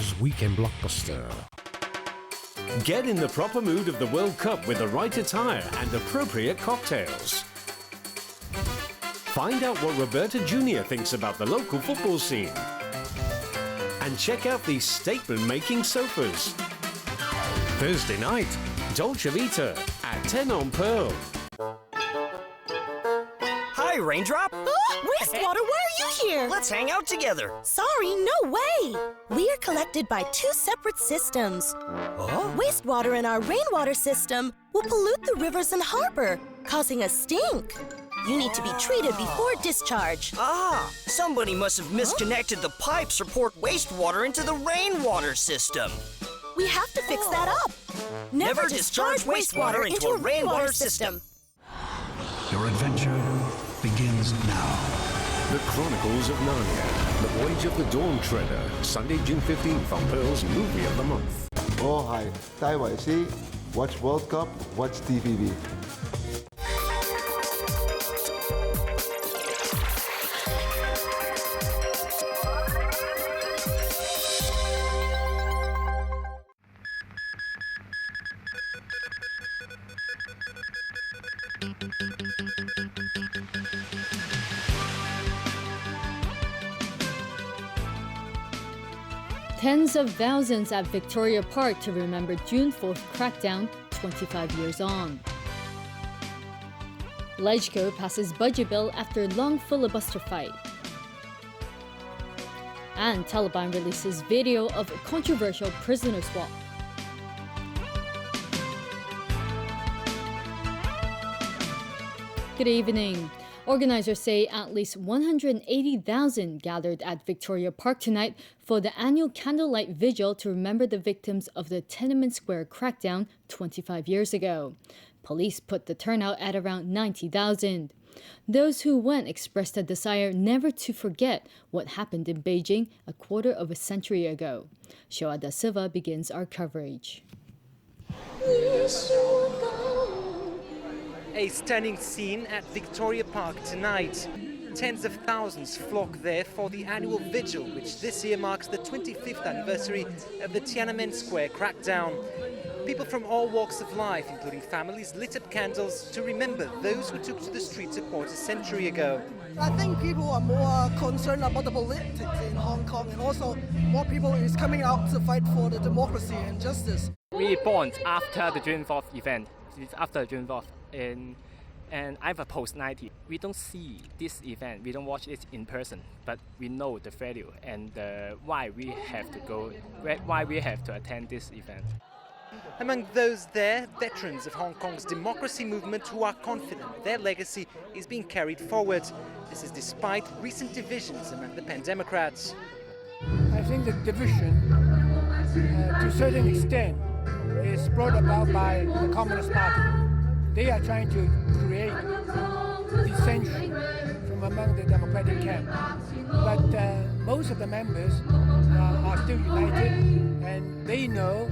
China's weekend blockbuster. Get in the proper mood of the World Cup with the right attire and appropriate cocktails. Find out what Roberta Jr. thinks about the local football scene. And check out these statement-making sofas. Thursday night, Dolce Vita at 10 on Pearl. Hi, Raindrop. Wastewater, why are you here? Let's hang out together. Sorry, no way. We are collected by two separate systems. Wastewater in our rainwater system will pollute the rivers and harbor, causing a stink. You need to be treated before discharge. Ah, somebody must have misconnected the pipes or poured wastewater into the rainwater system. We have to fix that up. Never discharge wastewater into a rainwater system. Your adventure begins now. The Chronicles of Narnia, The Voyage of the Dawn Treader, Sunday, June 15th on Pearl's Movie of the Month. 我係戴維斯 ，Watch World Cup, Watch TVB。Tens of thousands at Victoria Park to remember June 4th crackdown 25 years on. LegCo passes budget bill after long filibuster fight. And Taliban releases video of controversial prisoner swap. Good evening. Organizers say at least 180,000 gathered at Victoria Park tonight for the annual candlelight vigil to remember the victims of the Tiananmen Square crackdown 25 years ago. Police put the turnout at around 90,000. Those who went expressed a desire never to forget what happened in Beijing a quarter of a century ago. Shoa da Silva begins our coverage. A stunning scene at Victoria Park tonight. Tens of thousands flock there for the annual vigil, which this year marks the 25th anniversary of the Tiananmen Square crackdown. People from all walks of life, including families, lit up candles to remember those who took to the streets a quarter century ago. I think people are more concerned about the politics in Hong Kong, and also more people is coming out to fight for the democracy and justice. We born after the June 4th event, after June 4th. And I'm a post-90. We don't see this event, we don't watch it in person, but we know the value and why we have to go, why we have to attend this event. Among those there, veterans of Hong Kong's democracy movement who are confident their legacy is being carried forward. This is despite recent divisions among the pan-democrats. I think the division, to a certain extent, is brought about by the Communist Party. They are trying to create dissension from among the democratic camp. But most of the members are still united, and they know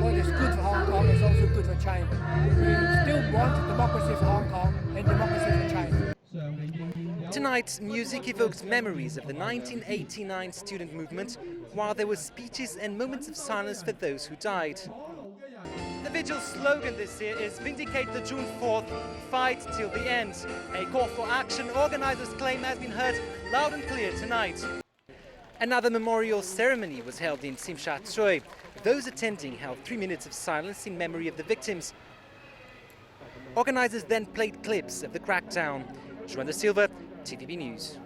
what is good for Hong Kong is also good for China. We still want democracy for Hong Kong and democracy for China. Tonight's music evoked memories of the 1989 student movement, while there were speeches and moments of silence for those who died. The vigil slogan this year is "Vindicate the June 4th, fight till the end." A call for action organizers claim has been heard loud and clear tonight. Another memorial ceremony was held in Tsim Sha Tsui. Those attending held 3 minutes of silence in memory of the victims. Organizers then played clips of the crackdown. Joa da Silva, TVB News.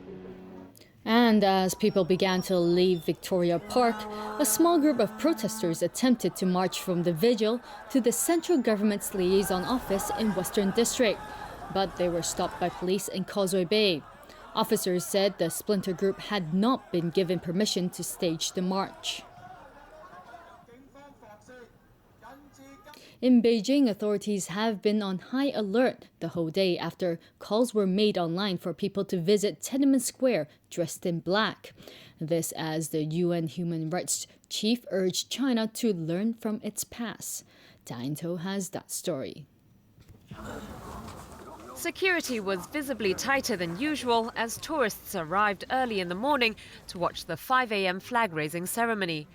And as people began to leave Victoria Park, a small group of protesters attempted to march from the vigil to the central government's liaison office in Western District, but they were stopped by police in Causeway Bay. Officers said the splinter group had not been given permission to stage the march. In Beijing, authorities have been on high alert the whole day after calls were made online for people to visit Tiananmen Square dressed in black. This as the UN Human Rights Chief urged China to learn from its past. Dainto has that story. Security was visibly tighter than usual as tourists arrived early in the morning to watch the 5 a.m. flag-raising ceremony.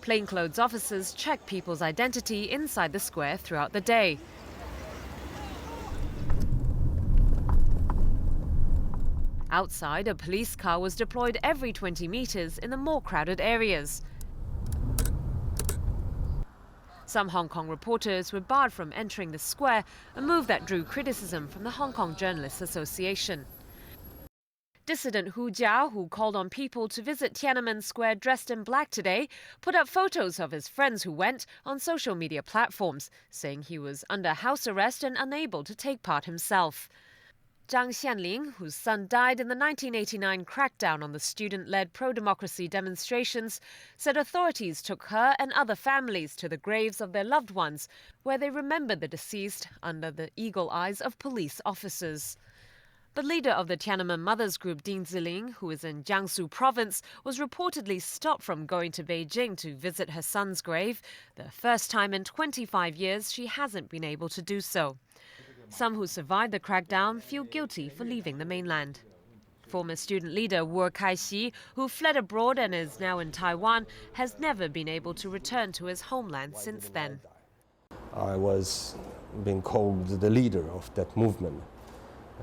Plainclothes officers check people's identity inside the square throughout the day. Outside, a police car was deployed every 20 meters in the more crowded areas. Some Hong Kong reporters were barred from entering the square, a move that drew criticism from the Hong Kong Journalists Association. Dissident Hu Jiao, who called on people to visit Tiananmen Square dressed in black today, put up photos of his friends who went on social media platforms, saying he was under house arrest and unable to take part himself. Zhang Xianling, whose son died in the 1989 crackdown on the student-led pro-democracy demonstrations, said authorities took her and other families to the graves of their loved ones, where they remembered the deceased under the eagle eyes of police officers. But leader of the Tiananmen Mothers Group, Ding Ziling, who is in Jiangsu province, was reportedly stopped from going to Beijing to visit her son's grave, the first time in 25 years she hasn't been able to do so. Some who survived the crackdown feel guilty for leaving the mainland. Former student leader Wu Kaixi, who fled abroad and is now in Taiwan, has never been able to return to his homeland since then. I was being called the leader of that movement,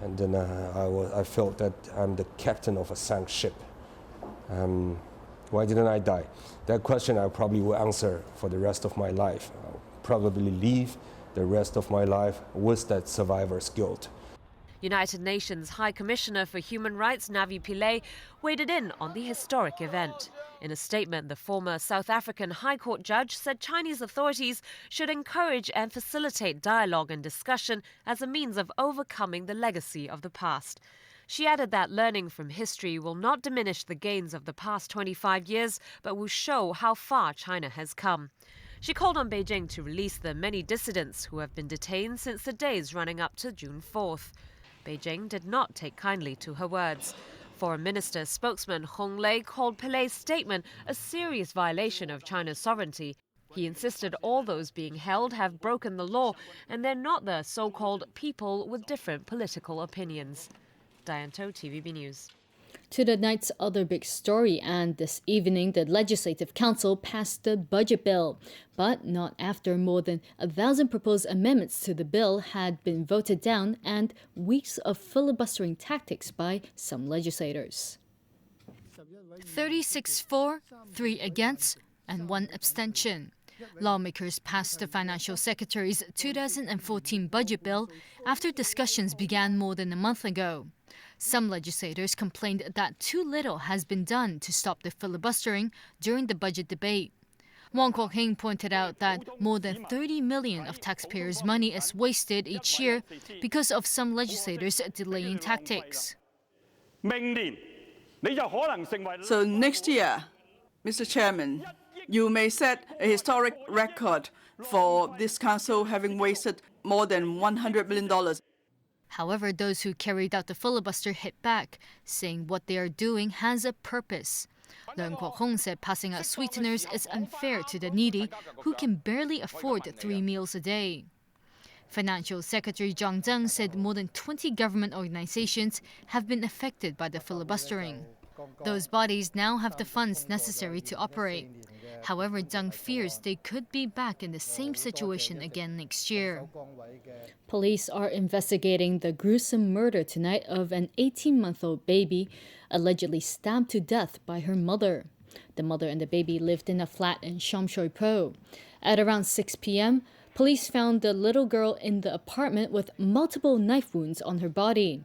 and then I felt that I'm the captain of a sank ship. Why didn't I die? That question I probably will answer for the rest of my life. I'll probably leave the rest of my life with that survivor's guilt. United Nations High Commissioner for Human Rights Navi Pillay waded in on the historic event. In a statement, the former South African High Court judge said Chinese authorities should encourage and facilitate dialogue and discussion as a means of overcoming the legacy of the past. She added that learning from history will not diminish the gains of the past 25 years, but will show how far China has come. She called on Beijing to release the many dissidents who have been detained since the days running up to June 4th. Beijing did not take kindly to her words. Foreign Minister spokesman Hong Lei called Pillay's statement a serious violation of China's sovereignty. He insisted all those being held have broken the law and they're not the so-called people with different political opinions. Diane To, TVB News. To the night's other big story, and this evening the Legislative Council passed the budget bill, but not after more than 1,000 proposed amendments to the bill had been voted down and weeks of filibustering tactics by some legislators. 36 for, 3 against, and 1 abstention. Lawmakers passed the Financial Secretary's 2014 budget bill after discussions began more than a month ago. Some legislators complained that too little has been done to stop the filibustering during the budget debate. Wong Kwok-hing pointed out that more than 30 million of taxpayers' money is wasted each year because of some legislators' delaying tactics. So next year, Mr. Chairman, you may set a historic record for this council having wasted more than $100 million. However, those who carried out the filibuster hit back, saying what they are doing has a purpose. Leung Kwok-hong said passing out sweeteners is unfair to the needy, who can barely afford 3 meals a day. Financial Secretary Zhang Zheng said more than 20 government organizations have been affected by the filibustering. Those bodies now have the funds necessary to operate. However, Zhang fears they could be back in the same situation again next year. Police are investigating the gruesome murder tonight of an 18-month-old baby allegedly stabbed to death by her mother. The mother and the baby lived in a flat in Sham Shui Po. At around 6 p.m., police found the little girl in the apartment with multiple knife wounds on her body.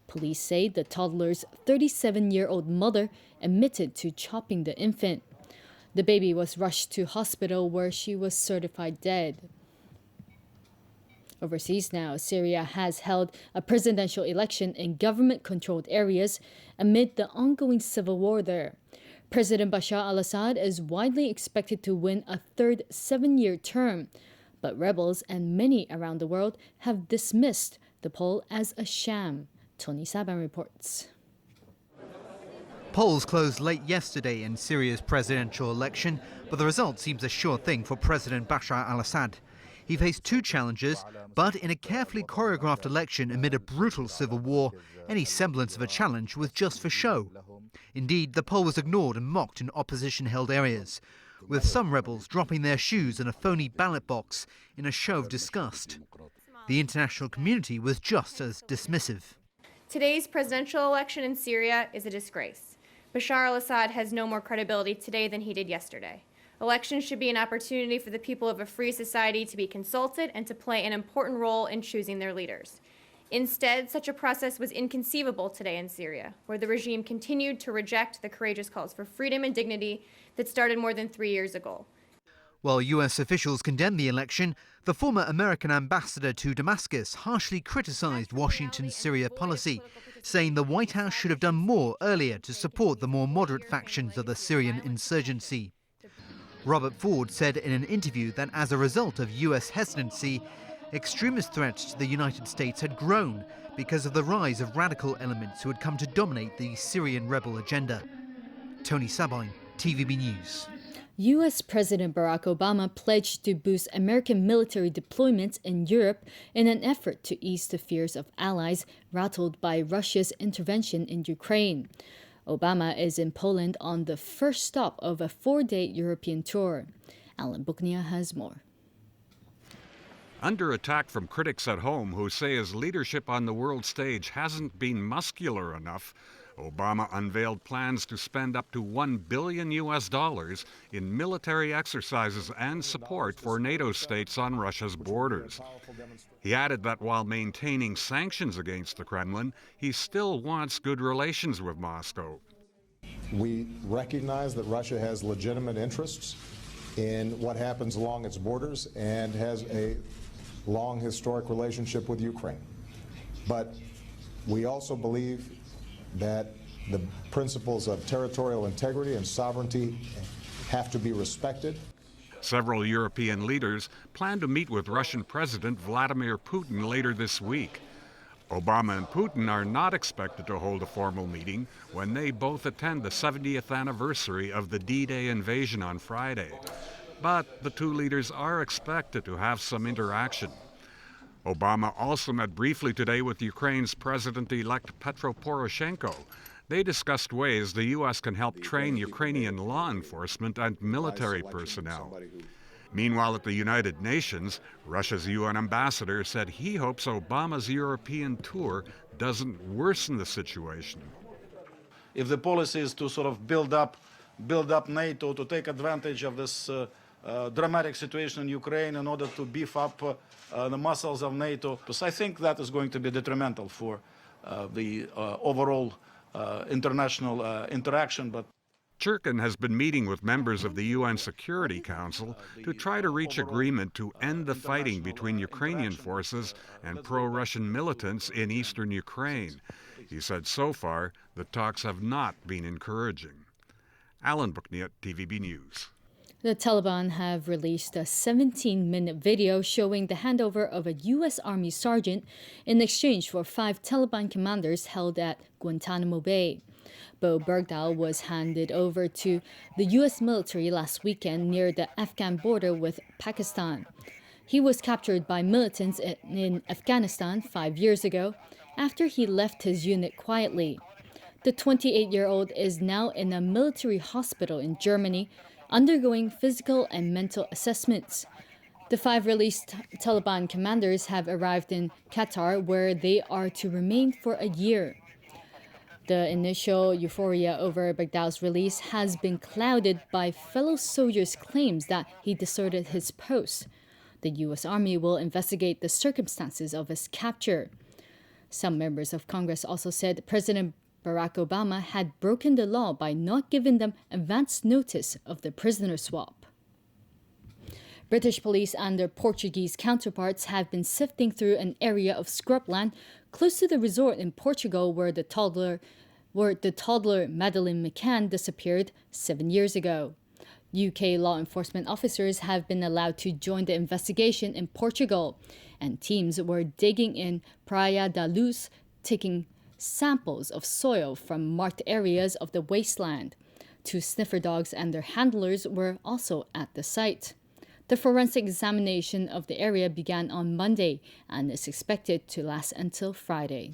Police say the toddler's 37-year-old mother admitted to chopping the infant. The baby was rushed to hospital where she was certified dead. Overseas now, Syria has held a presidential election in government-controlled areas amid the ongoing civil war there. President Bashar al-Assad is widely expected to win a third 7-year term, but rebels and many around the world have dismissed the poll as a sham. Tony Saban reports. Polls closed late yesterday in Syria's presidential election, but the result seems a sure thing for President Bashar al-Assad. He faced 2 challenges, but in a carefully choreographed election amid a brutal civil war, any semblance of a challenge was just for show. Indeed, the poll was ignored and mocked in opposition-held areas, with some rebels dropping their shoes in a phony ballot box in a show of disgust. The international community was just as dismissive. Today's presidential election in Syria is a disgrace. Bashar al-Assad has no more credibility today than he did yesterday. Elections should be an opportunity for the people of a free society to be consulted and to play an important role in choosing their leaders. Instead, such a process was inconceivable today in Syria, where the regime continued to reject the courageous calls for freedom and dignity that started more than 3 years ago. While US officials condemned the election, the former American ambassador to Damascus harshly criticized Washington's Syria policy, saying the White House should have done more earlier to support the more moderate factions of the Syrian insurgency. Robert Ford said in an interview that as a result of US hesitancy, extremist threats to the United States had grown because of the rise of radical elements who had come to dominate the Syrian rebel agenda. Tony Sabine, TVB News. U.S. President Barack Obama pledged to boost American military deployments in Europe in an effort to ease the fears of allies rattled by Russia's intervention in Ukraine. Obama is in Poland on the first stop of a 4-day European tour. Alan Buknia has more. Under attack from critics at home who say his leadership on the world stage hasn't been muscular enough, Obama unveiled plans to spend up to $1 billion in military exercises and support for NATO states on Russia's borders. He added that while maintaining sanctions against the Kremlin, he still wants good relations with Moscow. We recognize that Russia has legitimate interests in what happens along its borders and has a long historic relationship with Ukraine. But we also believe that the principles of territorial integrity and sovereignty have to be respected. Several European leaders plan to meet with Russian President Vladimir Putin later this week. Obama and Putin are not expected to hold a formal meeting when they both attend the 70th anniversary of the D-Day invasion on Friday. But the two leaders are expected to have some interaction. Obama also met briefly today with Ukraine's President-elect Petro Poroshenko. They discussed ways the U.S. can help train Ukrainian law enforcement and military personnel. Meanwhile, at the United Nations, Russia's UN ambassador said he hopes Obama's European tour doesn't worsen the situation. If the policy is to sort of build up NATO to take advantage of this dramatic situation in Ukraine in order to beef up the muscles of NATO, so I think that is going to be detrimental for the overall international interaction. But Turkin has been meeting with members of the UN Security Council to try to reach agreement to end the fighting between Ukrainian forces and pro-Russian militants in eastern Ukraine. He said so far the talks have not been encouraging. Alan Bukniat, TVB News. The Taliban have released a 17-minute video showing the handover of a U.S. Army sergeant in exchange for 5 Taliban commanders held at Guantanamo Bay. Bo Bergdahl was handed over to the U.S. military last weekend near the Afghan border with Pakistan. He was captured by militants in Afghanistan 5 years ago after he left his unit quietly. The 28-year-old is now in a military hospital in Germany, undergoing physical and mental assessments. The 5 released Taliban commanders have arrived in Qatar, where they are to remain for a year. The initial euphoria over Baghdad's release has been clouded by fellow soldiers' claims that he deserted his post. The U.S. Army will investigate the circumstances of his capture. Some members of Congress also said President Barack Obama had broken the law by not giving them advance notice of the prisoner swap. British police and their Portuguese counterparts have been sifting through an area of scrubland close to the resort in Portugal where the toddler Madeleine McCann disappeared 7 years ago. UK law enforcement officers have been allowed to join the investigation in Portugal, and teams were digging in Praia da Luz, taking samples of soil from marked areas of the wasteland. 2 sniffer dogs and their handlers were also at the site. The forensic examination of the area began on Monday and is expected to last until Friday.